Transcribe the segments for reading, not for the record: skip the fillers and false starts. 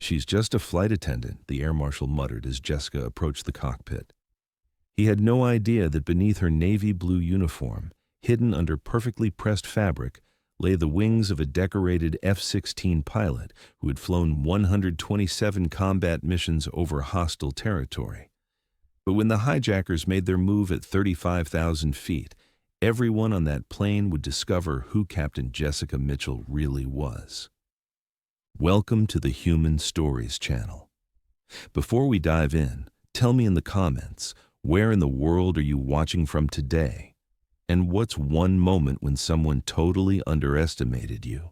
"She's just a flight attendant," the air marshal muttered as Jessica approached the cockpit. He had no idea that beneath her navy blue uniform, hidden under perfectly pressed fabric, lay the wings of a decorated F-16 pilot who had flown 127 combat missions over hostile territory. But when the hijackers made their move at 35,000 feet, everyone on that plane would discover who Captain Jessica Mitchell really was. Welcome to the Human Stories channel. Before we dive in, tell me in the comments, where in the world are you watching from today? And what's one moment when someone totally underestimated you?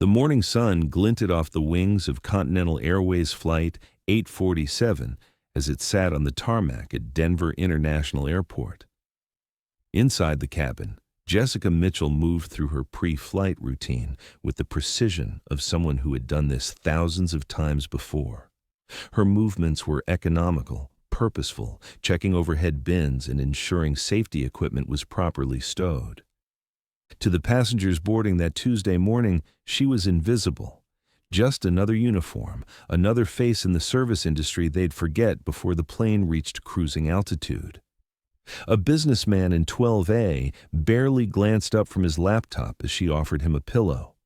The morning sun glinted off the wings of Continental Airways Flight 847 as it sat on the tarmac at Denver International Airport. Inside the cabin, Jessica Mitchell moved through her pre-flight routine with the precision of someone who had done this thousands of times before. Her movements were economical, purposeful, checking overhead bins and ensuring safety equipment was properly stowed. To the passengers boarding that Tuesday morning, she was invisible. Just another uniform, another face in the service industry they'd forget before the plane reached cruising altitude. A businessman in 12A barely glanced up from his laptop as she offered him a pillow.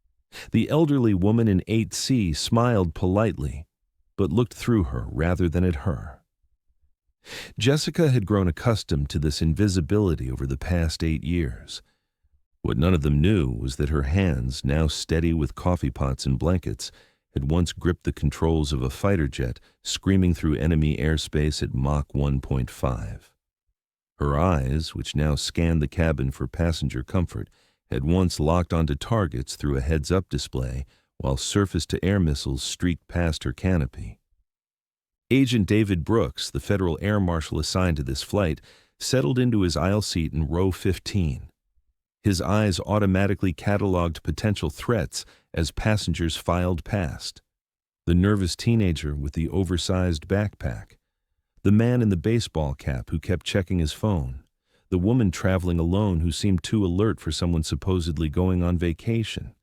The elderly woman in 8C smiled politely, but looked through her rather than at her. Jessica had grown accustomed to this invisibility over the past 8 years. What none of them knew was that her hands, now steady with coffee pots and blankets, had once gripped the controls of a fighter jet screaming through enemy airspace at Mach 1.5. Her eyes, which now scanned the cabin for passenger comfort, had once locked onto targets through a heads-up display while surface-to-air missiles streaked past her canopy. Agent David Brooks, the federal air marshal assigned to this flight, settled into his aisle seat in row 15. His eyes automatically cataloged potential threats as passengers filed past. The nervous teenager with the oversized backpack, the man in the baseball cap who kept checking his phone, the woman traveling alone who seemed too alert for someone supposedly going on vacation.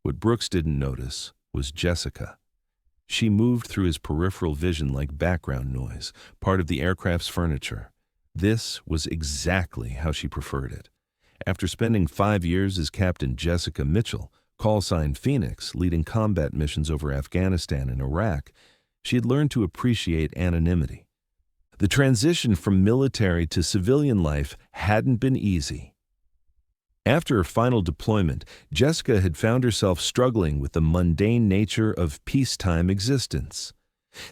What Brooks didn't notice was Jessica. She moved through his peripheral vision like background noise, part of the aircraft's furniture. This was exactly how she preferred it. After spending 5 years as Captain Jessica Mitchell, call sign Phoenix, leading combat missions over Afghanistan and Iraq, she had learned to appreciate anonymity. The transition from military to civilian life hadn't been easy. After her final deployment, Jessica had found herself struggling with the mundane nature of peacetime existence.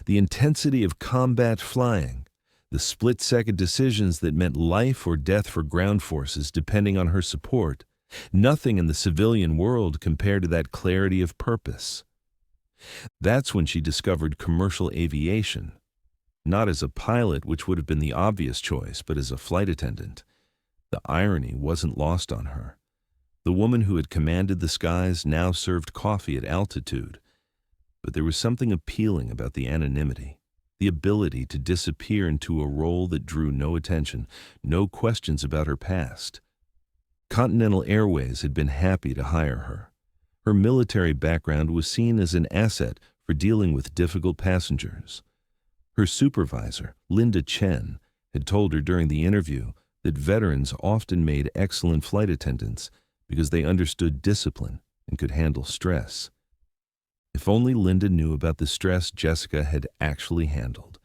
The intensity of combat flying, the split-second decisions that meant life or death for ground forces depending on her support. Nothing in the civilian world compared to that clarity of purpose. That's when she discovered commercial aviation, not as a pilot, which would have been the obvious choice, but as a flight attendant. The irony wasn't lost on her. The woman who had commanded the skies now served coffee at altitude, but there was something appealing about the anonymity, the ability to disappear into a role that drew no attention, no questions about her past. Continental Airways had been happy to hire her. Her military background was seen as an asset for dealing with difficult passengers. Her supervisor, Linda Chen, had told her during the interview that veterans often made excellent flight attendants because they understood discipline and could handle stress. If only Linda knew about the stress Jessica had actually handled,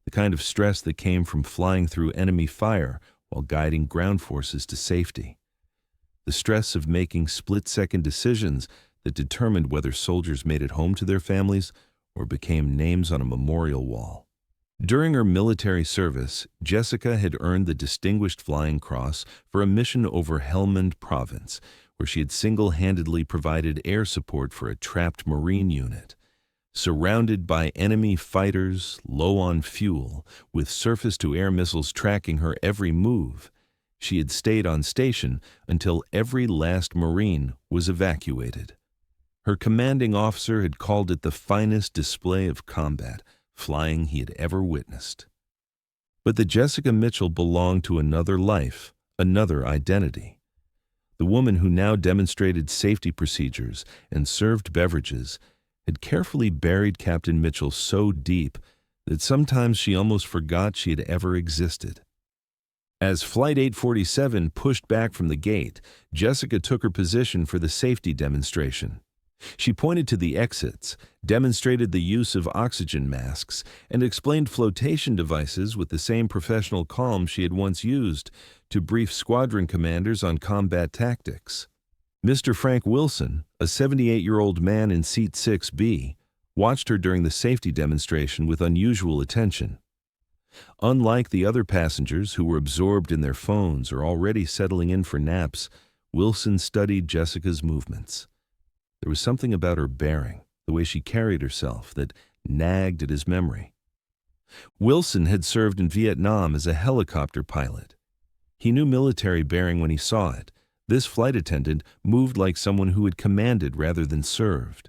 the kind of stress that came from flying through enemy fire while guiding ground forces to safety. The stress of making split-second decisions that determined whether soldiers made it home to their families or became names on a memorial wall. During her military service, Jessica had earned the Distinguished Flying Cross for a mission over Helmand Province, where she had single-handedly provided air support for a trapped Marine unit. Surrounded by enemy fighters, low on fuel, with surface-to-air missiles tracking her every move, she had stayed on station until every last Marine was evacuated. Her commanding officer had called it the finest display of combat flying he had ever witnessed. But the Jessica Mitchell belonged to another life, another identity. The woman who now demonstrated safety procedures and served beverages had carefully buried Captain Mitchell so deep that sometimes she almost forgot she had ever existed. As Flight 847 pushed back from the gate, Jessica took her position for the safety demonstration. She pointed to the exits, demonstrated the use of oxygen masks, and explained flotation devices with the same professional calm she had once used to brief squadron commanders on combat tactics. Mr. Frank Wilson, a 78-year-old man in seat 6B, watched her during the safety demonstration with unusual attention. Unlike the other passengers who were absorbed in their phones or already settling in for naps, Wilson studied Jessica's movements. There was something about her bearing, the way she carried herself, that nagged at his memory. Wilson had served in Vietnam as a helicopter pilot. He knew military bearing when he saw it. This flight attendant moved like someone who had commanded rather than served.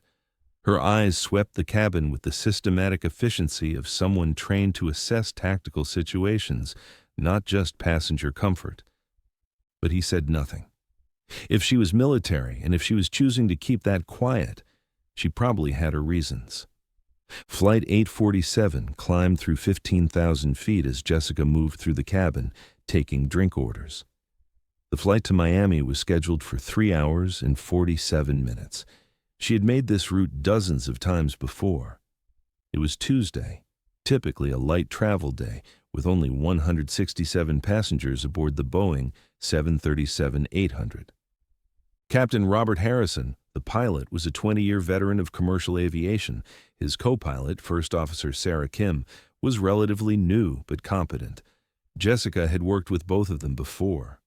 Her eyes swept the cabin with the systematic efficiency of someone trained to assess tactical situations, not just passenger comfort. But he said nothing. If she was military, and if she was choosing to keep that quiet, she probably had her reasons. Flight 847 climbed through 15,000 feet as Jessica moved through the cabin, taking drink orders. The flight to Miami was scheduled for 3 hours and 47 minutes. She had made this route dozens of times before. It was Tuesday, typically a light travel day, with only 167 passengers aboard the Boeing 737-800. Captain Robert Harrison, the pilot, was a 20-year veteran of commercial aviation. His co-pilot, First Officer Sarah Kim, was relatively new but competent. Jessica had worked with both of them before.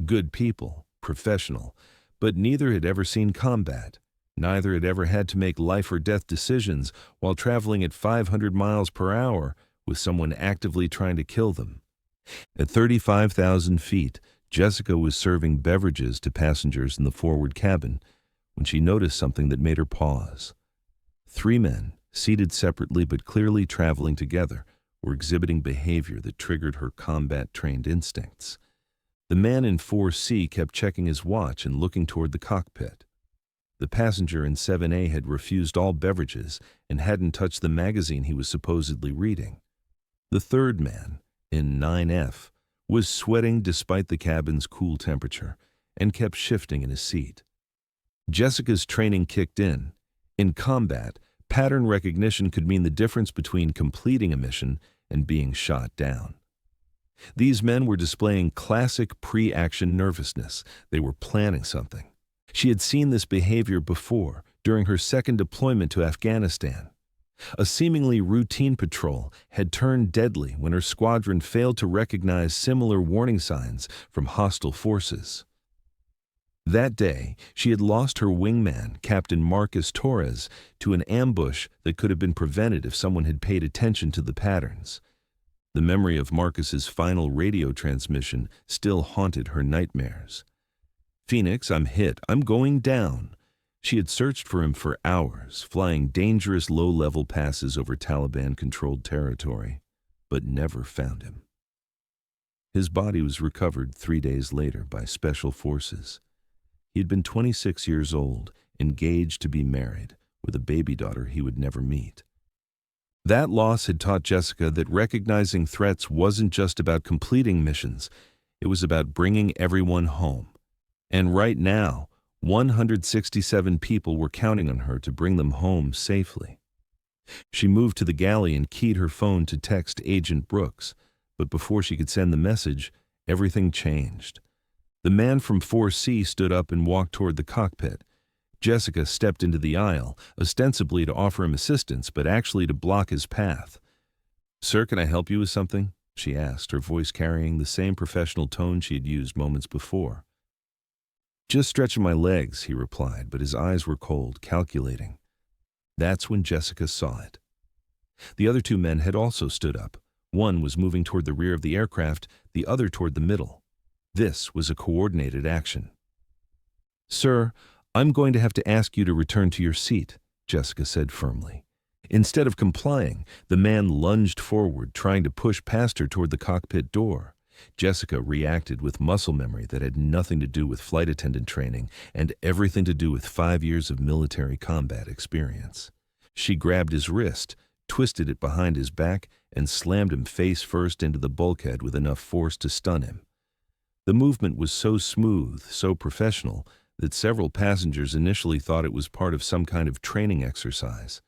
Good people, professional, but neither had ever seen combat. Neither had ever had to make life-or-death decisions while traveling at 500 miles per hour with someone actively trying to kill them. At 35,000 feet, Jessica was serving beverages to passengers in the forward cabin when she noticed something that made her pause. 3 men, seated separately but clearly traveling together, were exhibiting behavior that triggered her combat-trained instincts. The man in 4C kept checking his watch and looking toward the cockpit. The passenger in 7A had refused all beverages and hadn't touched the magazine he was supposedly reading. The third man, in 9F, was sweating despite the cabin's cool temperature and kept shifting in his seat. Jessica's training kicked in. In combat, pattern recognition could mean the difference between completing a mission and being shot down. These men were displaying classic pre-action nervousness. They were planning something. She had seen this behavior before, during her second deployment to Afghanistan. A seemingly routine patrol had turned deadly when her squadron failed to recognize similar warning signs from hostile forces. That day, she had lost her wingman, Captain Marcus Torres, to an ambush that could have been prevented if someone had paid attention to the patterns. The memory of Marcus's final radio transmission still haunted her nightmares. "Phoenix, I'm hit. I'm going down." She had searched for him for hours, flying dangerous low-level passes over Taliban-controlled territory, but never found him. His body was recovered 3 days later by special forces. He had been 26 years old, engaged to be married, with a baby daughter he would never meet. That loss had taught Jessica that recognizing threats wasn't just about completing missions, it was about bringing everyone home. And right now, 167 people were counting on her to bring them home safely. She moved to the galley and keyed her phone to text Agent Brooks, but before she could send the message, everything changed. The man from 4C stood up and walked toward the cockpit. Jessica stepped into the aisle, ostensibly to offer him assistance, but actually to block his path. "Sir, can I help you with something?" she asked, her voice carrying the same professional tone she had used moments before. "Just stretching my legs," he replied, but his eyes were cold, calculating. That's when Jessica saw it. The other 2 men had also stood up. One was moving toward the rear of the aircraft, the other toward the middle. This was a coordinated action. "Sir, I'm going to have to ask you to return to your seat," Jessica said firmly. Instead of complying, the man lunged forward, trying to push past her toward the cockpit door. Jessica reacted with muscle memory that had nothing to do with flight attendant training and everything to do with 5 years of military combat experience. She grabbed his wrist, twisted it behind his back, and slammed him face first into the bulkhead with enough force to stun him. The movement was so smooth, so professional, that several passengers initially thought it was part of some kind of training exercise.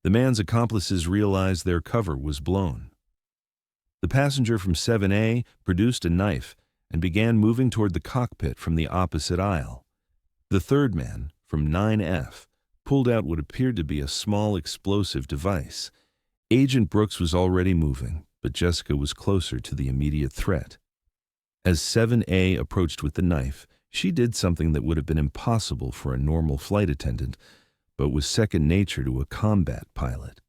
The man's accomplices realized their cover was blown. The passenger from 7A produced a knife and began moving toward the cockpit from the opposite aisle. The third man, from 9F, pulled out what appeared to be a small explosive device. Agent Brooks was already moving, but Jessica was closer to the immediate threat. As 7A approached with the knife, she did something that would have been impossible for a normal flight attendant, but was second nature to a combat pilot.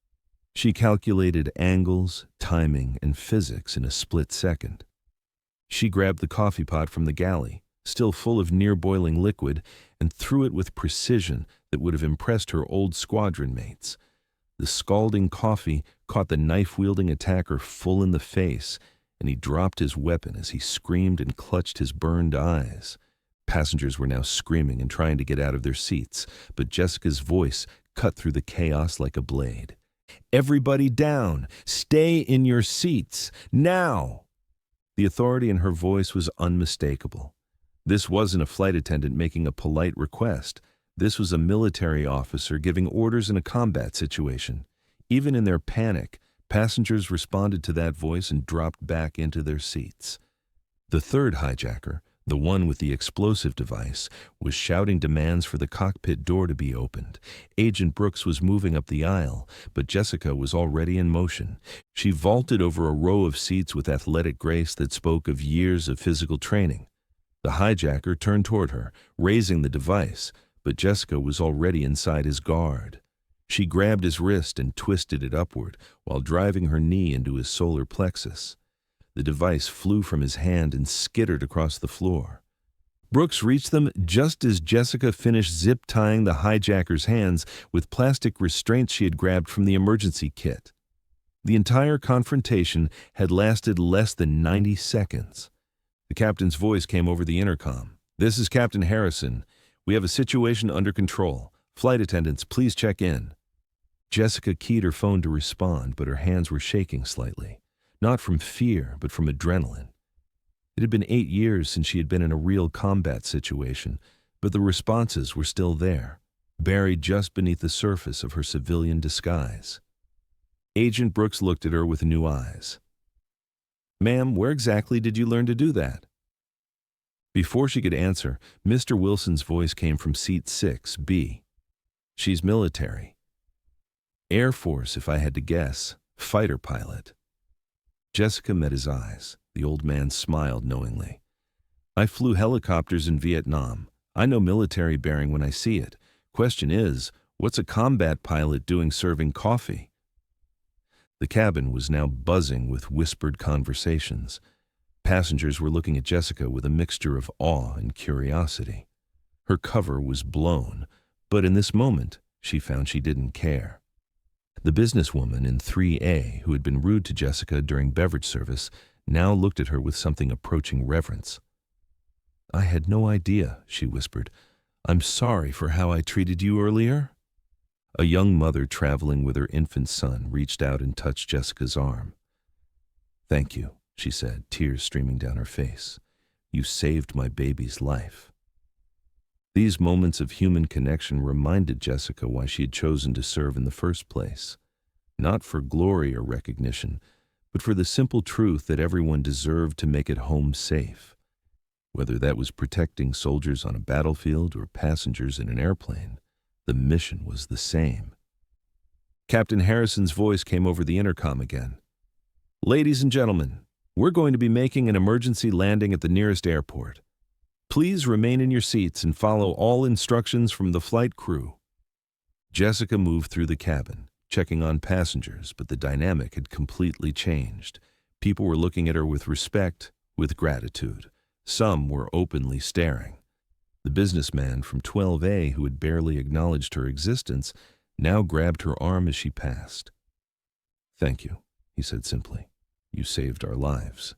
She calculated angles, timing, and physics in a split second. She grabbed the coffee pot from the galley, still full of near-boiling liquid, and threw it with precision that would have impressed her old squadron mates. The scalding coffee caught the knife-wielding attacker full in the face, and he dropped his weapon as he screamed and clutched his burned eyes. Passengers were now screaming and trying to get out of their seats, but Jessica's voice cut through the chaos like a blade. "Everybody down! Stay in your seats! Now!" The authority in her voice was unmistakable. This wasn't a flight attendant making a polite request. This was a military officer giving orders in a combat situation. Even in their panic, passengers responded to that voice and dropped back into their seats. The third hijacker, the one with the explosive device, was shouting demands for the cockpit door to be opened. Agent Brooks was moving up the aisle, but Jessica was already in motion. She vaulted over a row of seats with athletic grace that spoke of years of physical training. The hijacker turned toward her, raising the device, but Jessica was already inside his guard. She grabbed his wrist and twisted it upward while driving her knee into his solar plexus. The device flew from his hand and skittered across the floor. Brooks reached them just as Jessica finished zip-tying the hijacker's hands with plastic restraints she had grabbed from the emergency kit. The entire confrontation had lasted less than 90 seconds. The captain's voice came over the intercom. "This is Captain Harrison. We have a situation under control. Flight attendants, please check in." Jessica keyed her phone to respond, but her hands were shaking slightly. Not from fear, but from adrenaline. It had been 8 years since she had been in a real combat situation, but the responses were still there, buried just beneath the surface of her civilian disguise. Agent Brooks looked at her with new eyes. "Ma'am, where exactly did you learn to do that?" Before she could answer, Mr. Wilson's voice came from seat 6B. "She's military. Air Force, if I had to guess. Fighter pilot." Jessica met his eyes. The old man smiled knowingly. "I flew helicopters in Vietnam. I know military bearing when I see it. Question is, what's a combat pilot doing serving coffee?" The cabin was now buzzing with whispered conversations. Passengers were looking at Jessica with a mixture of awe and curiosity. Her cover was blown, but in this moment, she found she didn't care. The businesswoman in 3A, who had been rude to Jessica during beverage service, now looked at her with something approaching reverence. "I had no idea," she whispered. "I'm sorry for how I treated you earlier." A young mother traveling with her infant son reached out and touched Jessica's arm. "Thank you," she said, tears streaming down her face. "You saved my baby's life." These moments of human connection reminded Jessica why she had chosen to serve in the first place. Not for glory or recognition, but for the simple truth that everyone deserved to make it home safe. Whether that was protecting soldiers on a battlefield or passengers in an airplane, the mission was the same. Captain Harrison's voice came over the intercom again. "Ladies and gentlemen, we're going to be making an emergency landing at the nearest airport. Please remain in your seats and follow all instructions from the flight crew." Jessica moved through the cabin, checking on passengers, but the dynamic had completely changed. People were looking at her with respect, with gratitude. Some were openly staring. The businessman from 12A, who had barely acknowledged her existence, now grabbed her arm as she passed. "Thank you," he said simply. "You saved our lives."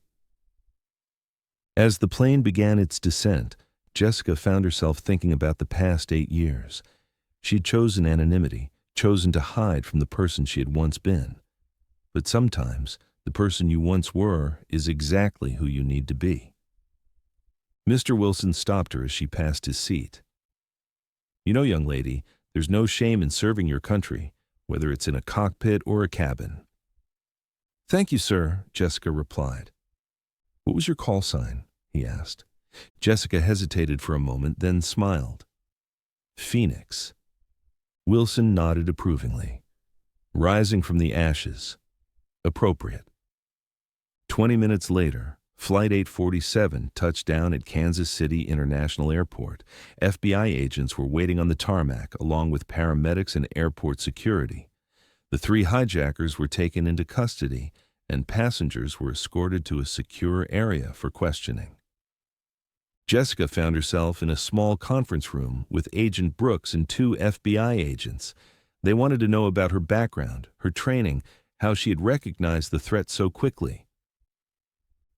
As the plane began its descent, Jessica found herself thinking about the past 8 years. She'd chosen anonymity, chosen to hide from the person she had once been. But sometimes, the person you once were is exactly who you need to be. Mr. Wilson stopped her as she passed his seat. You know, young lady, there's no shame in serving your country, whether it's in a cockpit or a cabin. Thank you, sir, Jessica replied. What was your call sign? He asked. Jessica hesitated for a moment, then smiled. Phoenix. Wilson nodded approvingly. Rising from the ashes. Appropriate. 20 minutes later, Flight 847 touched down at Kansas City International Airport. FBI agents were waiting on the tarmac, along with paramedics and airport security. The 3 hijackers were taken into custody, and passengers were escorted to a secure area for questioning. Jessica found herself in a small conference room with Agent Brooks and 2 FBI agents. They wanted to know about her background, her training, how she had recognized the threat so quickly.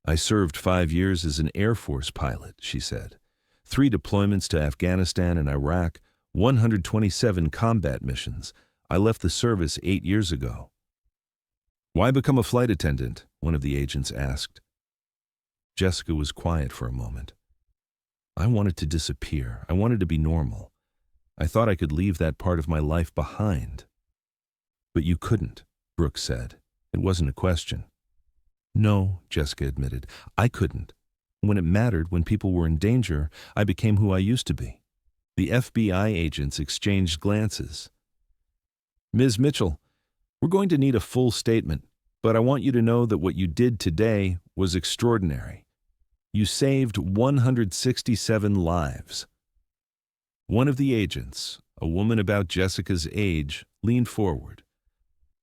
I served 5 years as an Air Force pilot, she said. 3 deployments to Afghanistan and Iraq, 127 combat missions. I left the service 8 years ago. Why become a flight attendant? One of the agents asked. Jessica was quiet for a moment. I wanted to disappear. I wanted to be normal. I thought I could leave that part of my life behind. But you couldn't, Brooks said. It wasn't a question. No, Jessica admitted. I couldn't. When it mattered, when people were in danger, I became who I used to be. The FBI agents exchanged glances. Ms. Mitchell, we're going to need a full statement, but I want you to know that what you did today was extraordinary. You saved 167 lives. One of the agents, a woman about Jessica's age, leaned forward.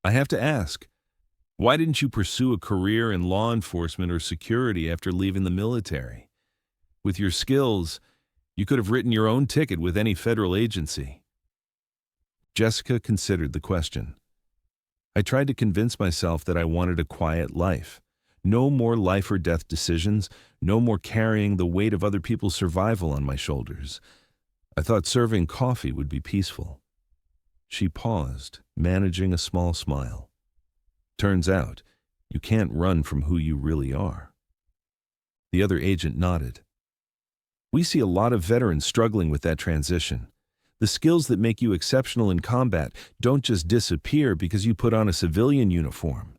I have to ask, why didn't you pursue a career in law enforcement or security after leaving the military? With your skills, you could have written your own ticket with any federal agency. Jessica considered the question. I tried to convince myself that I wanted a quiet life. No more life or death decisions, no more carrying the weight of other people's survival on my shoulders. I thought serving coffee would be peaceful. She paused, managing a small smile. Turns out, you can't run from who you really are. The other agent nodded. We see a lot of veterans struggling with that transition. The skills that make you exceptional in combat don't just disappear because you put on a civilian uniform.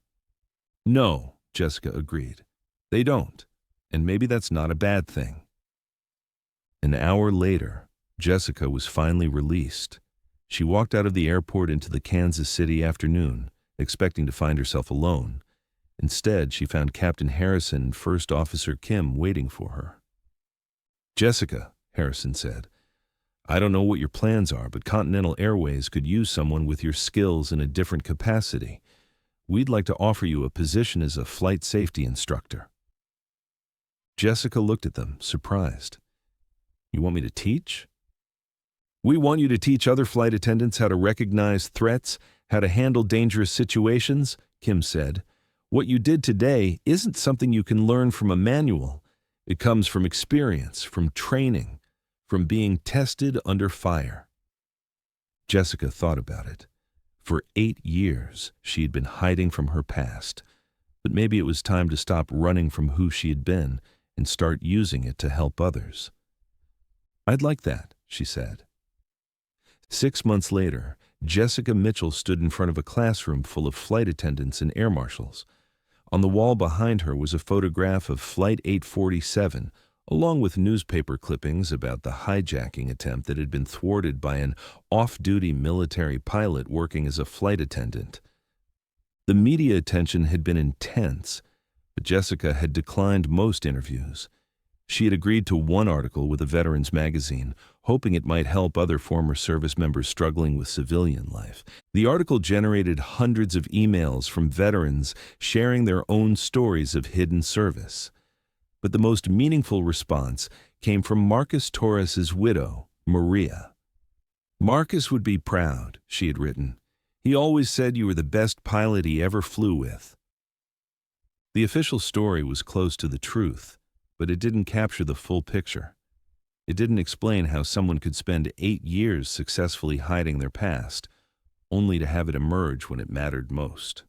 No, Jessica agreed. They don't, and maybe that's not a bad thing. An hour later, Jessica was finally released. She walked out of the airport into the Kansas City afternoon, expecting to find herself alone. Instead, she found Captain Harrison and First Officer Kim waiting for her. Jessica, Harrison said, I don't know what your plans are, but Continental Airways could use someone with your skills in a different capacity. We'd like to offer you a position as a flight safety instructor. Jessica looked at them, surprised. You want me to teach? We want you to teach other flight attendants how to recognize threats, how to handle dangerous situations, Kim said. What you did today isn't something you can learn from a manual. It comes from experience, from training, from being tested under fire. Jessica thought about it. For 8 years, she had been hiding from her past, but maybe it was time to stop running from who she had been and start using it to help others. I'd like that, she said. 6 months later, Jessica Mitchell stood in front of a classroom full of flight attendants and air marshals. On the wall behind her was a photograph of Flight 847, along with newspaper clippings about the hijacking attempt that had been thwarted by an off-duty military pilot working as a flight attendant. The media attention had been intense, but Jessica had declined most interviews. She had agreed to one article with a veterans magazine, hoping it might help other former service members struggling with civilian life. The article generated hundreds of emails from veterans sharing their own stories of hidden service. But the most meaningful response came from Marcus Torres's widow, Maria. Marcus would be proud, she had written. He always said you were the best pilot he ever flew with. The official story was close to the truth, but it didn't capture the full picture. It didn't explain how someone could spend 8 years successfully hiding their past, only to have it emerge when it mattered most.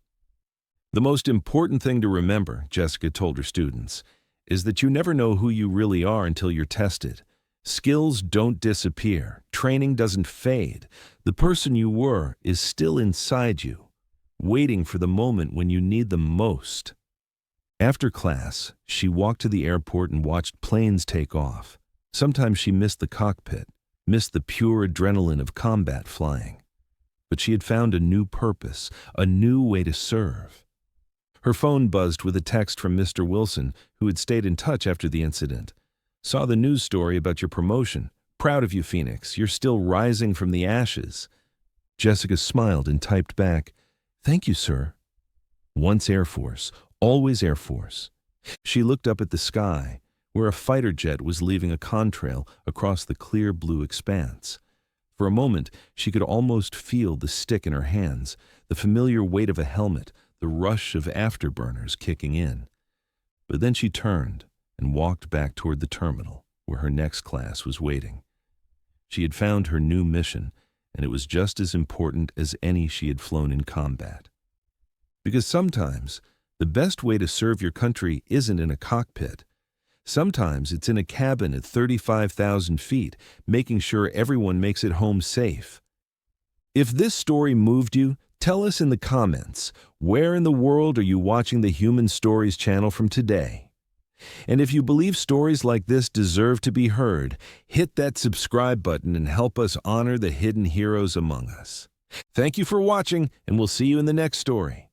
The most important thing to remember, Jessica told her students, is that you never know who you really are until you're tested. Skills don't disappear. Training doesn't fade. The person you were is still inside you, waiting for the moment when you need them most. After class, she walked to the airport and watched planes take off. Sometimes she missed the cockpit, missed the pure adrenaline of combat flying. But she had found a new purpose, a new way to serve. Her phone buzzed with a text from Mr. Wilson, who had stayed in touch after the incident. Saw the news story about your promotion. Proud of you, Phoenix. You're still rising from the ashes. Jessica smiled and typed back, "Thank you, sir." Once Air Force, always Air Force. She looked up at the sky, where a fighter jet was leaving a contrail across the clear blue expanse. For a moment, she could almost feel the stick in her hands, the familiar weight of a helmet, the rush of afterburners kicking in. But then she turned and walked back toward the terminal, where her next class was waiting. She had found her new mission, and it was just as important as any she had flown in combat. Because sometimes, the best way to serve your country isn't in a cockpit. Sometimes it's in a cabin at 35,000 feet, making sure everyone makes it home safe. If this story moved you, tell us in the comments, where in the world are you watching the Human Stories channel from today? And if you believe stories like this deserve to be heard, hit that subscribe button and help us honor the hidden heroes among us. Thank you for watching, and we'll see you in the next story.